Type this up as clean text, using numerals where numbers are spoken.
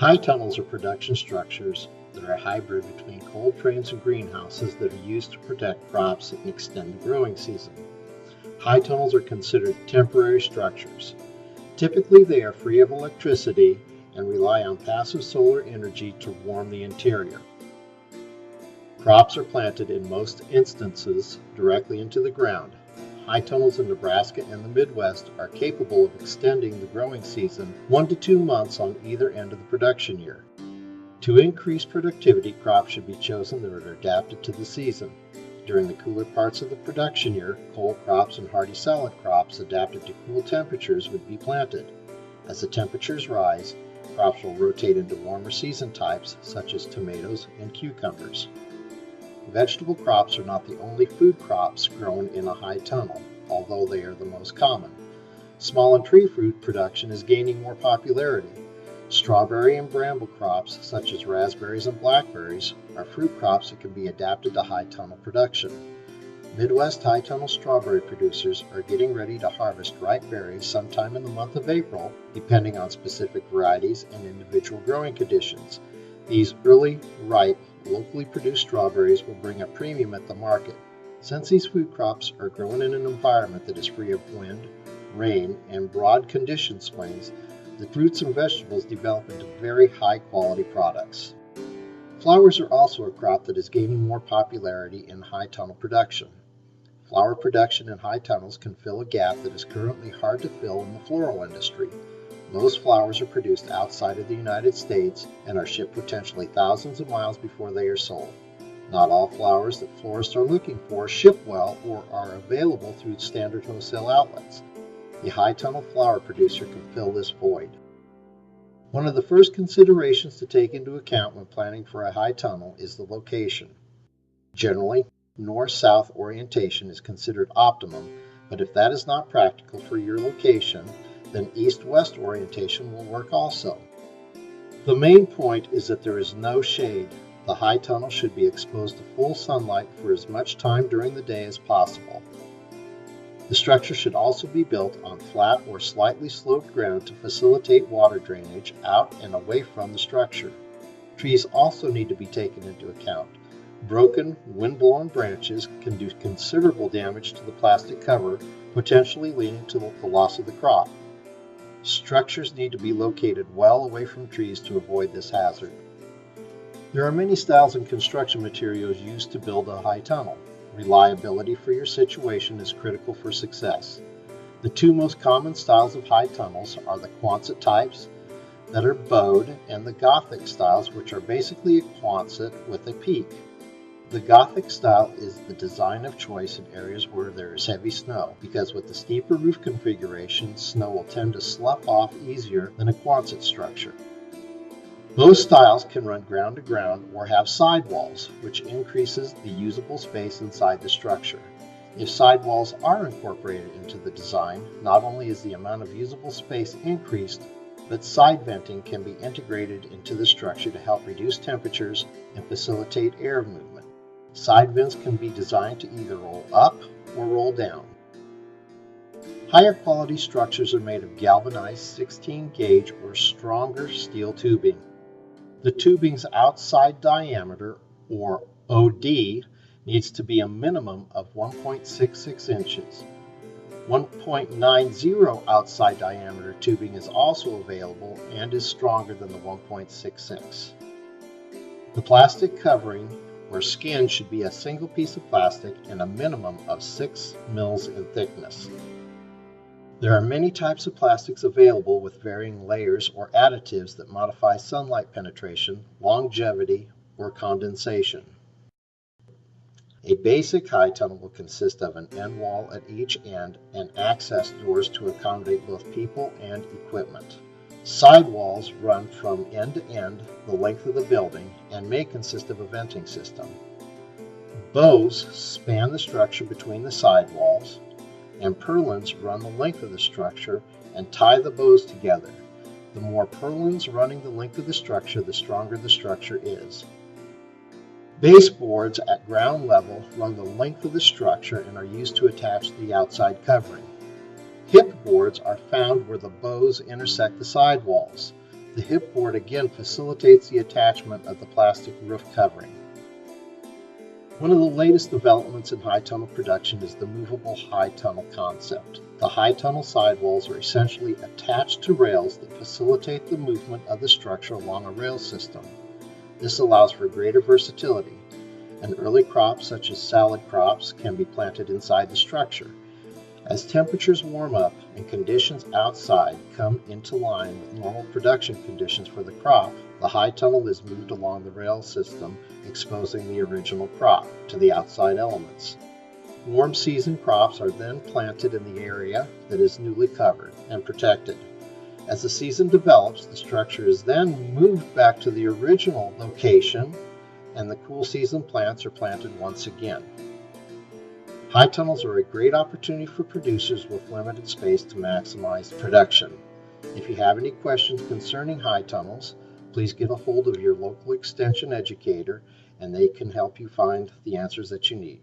High tunnels are production structures that are a hybrid between cold frames and greenhouses that are used to protect crops and extend the growing season. High tunnels are considered temporary structures. Typically, they are free of electricity and rely on passive solar energy to warm the interior. Crops are planted in most instances directly into the ground. High tunnels in Nebraska and the Midwest are capable of extending the growing season 1 to 2 months on either end of the production year. To increase productivity, crops should be chosen that are adapted to the season. During the cooler parts of the production year, cold crops and hardy salad crops adapted to cool temperatures would be planted. As the temperatures rise, crops will rotate into warmer season types such as tomatoes and cucumbers. Vegetable crops are not the only food crops grown in a high tunnel, although they are the most common. Small and tree fruit production is gaining more popularity. Strawberry and bramble crops, such as raspberries and blackberries, are fruit crops that can be adapted to high tunnel production. Midwest high tunnel strawberry producers are getting ready to harvest ripe berries sometime in the month of April, depending on specific varieties and individual growing conditions. These early, ripe, locally produced strawberries will bring a premium at the market. Since these food crops are grown in an environment that is free of wind, rain, and broad condition swings, the fruits and vegetables develop into very high-quality products. Flowers are also a crop that is gaining more popularity in high tunnel production. Flower production in high tunnels can fill a gap that is currently hard to fill in the floral industry. Most flowers are produced outside of the United States and are shipped potentially thousands of miles before they are sold. Not all flowers that florists are looking for ship well or are available through standard wholesale outlets. The high tunnel flower producer can fill this void. One of the first considerations to take into account when planning for a high tunnel is the location. Generally, north-south orientation is considered optimum, but if that is not practical for your location, then east-west orientation will work also. The main point is that there is no shade. The high tunnel should be exposed to full sunlight for as much time during the day as possible. The structure should also be built on flat or slightly sloped ground to facilitate water drainage out and away from the structure. Trees also need to be taken into account. Broken, wind-blown branches can do considerable damage to the plastic cover, potentially leading to the loss of the crop. Structures need to be located well away from trees to avoid this hazard. There are many styles and construction materials used to build a high tunnel. Reliability for your situation is critical for success. The two most common styles of high tunnels are the Quonset types that are bowed and the Gothic styles, which are basically a Quonset with a peak. The Gothic style is the design of choice in areas where there is heavy snow, because with the steeper roof configuration, snow will tend to slough off easier than a Quonset structure. Both styles can run ground to ground or have sidewalls, which increases the usable space inside the structure. If sidewalls are incorporated into the design, not only is the amount of usable space increased, but side venting can be integrated into the structure to help reduce temperatures and facilitate air movement. Side vents can be designed to either roll up or roll down. Higher quality structures are made of galvanized 16 gauge or stronger steel tubing. The tubing's outside diameter, or OD, needs to be a minimum of 1.66 inches. 1.90 outside diameter tubing is also available and is stronger than the 1.66. The plastic covering or skin should be a single piece of plastic and a minimum of 6 mils in thickness. There are many types of plastics available with varying layers or additives that modify sunlight penetration, longevity, or condensation. A basic high tunnel will consist of an end wall at each end and access doors to accommodate both people and equipment. Side walls run from end to end the length of the building and may consist of a venting system. Bows span the structure between the side walls, and purlins run the length of the structure and tie the bows together. The more purlins running the length of the structure, the stronger the structure is. Baseboards at ground level run the length of the structure and are used to attach the outside covering. Hip boards are found where the bows intersect the side walls. The hip board again facilitates the attachment of the plastic roof covering. One of the latest developments in high tunnel production is the movable high tunnel concept. The high tunnel sidewalls are essentially attached to rails that facilitate the movement of the structure along a rail system. This allows for greater versatility, and early crops such as salad crops can be planted inside the structure. As temperatures warm up and conditions outside come into line with normal production conditions for the crop, the high tunnel is moved along the rail system, exposing the original crop to the outside elements. Warm season crops are then planted in the area that is newly covered and protected. As the season develops, the structure is then moved back to the original location, and the cool season plants are planted once again. High tunnels are a great opportunity for producers with limited space to maximize production. If you have any questions concerning high tunnels, please get a hold of your local extension educator and they can help you find the answers that you need.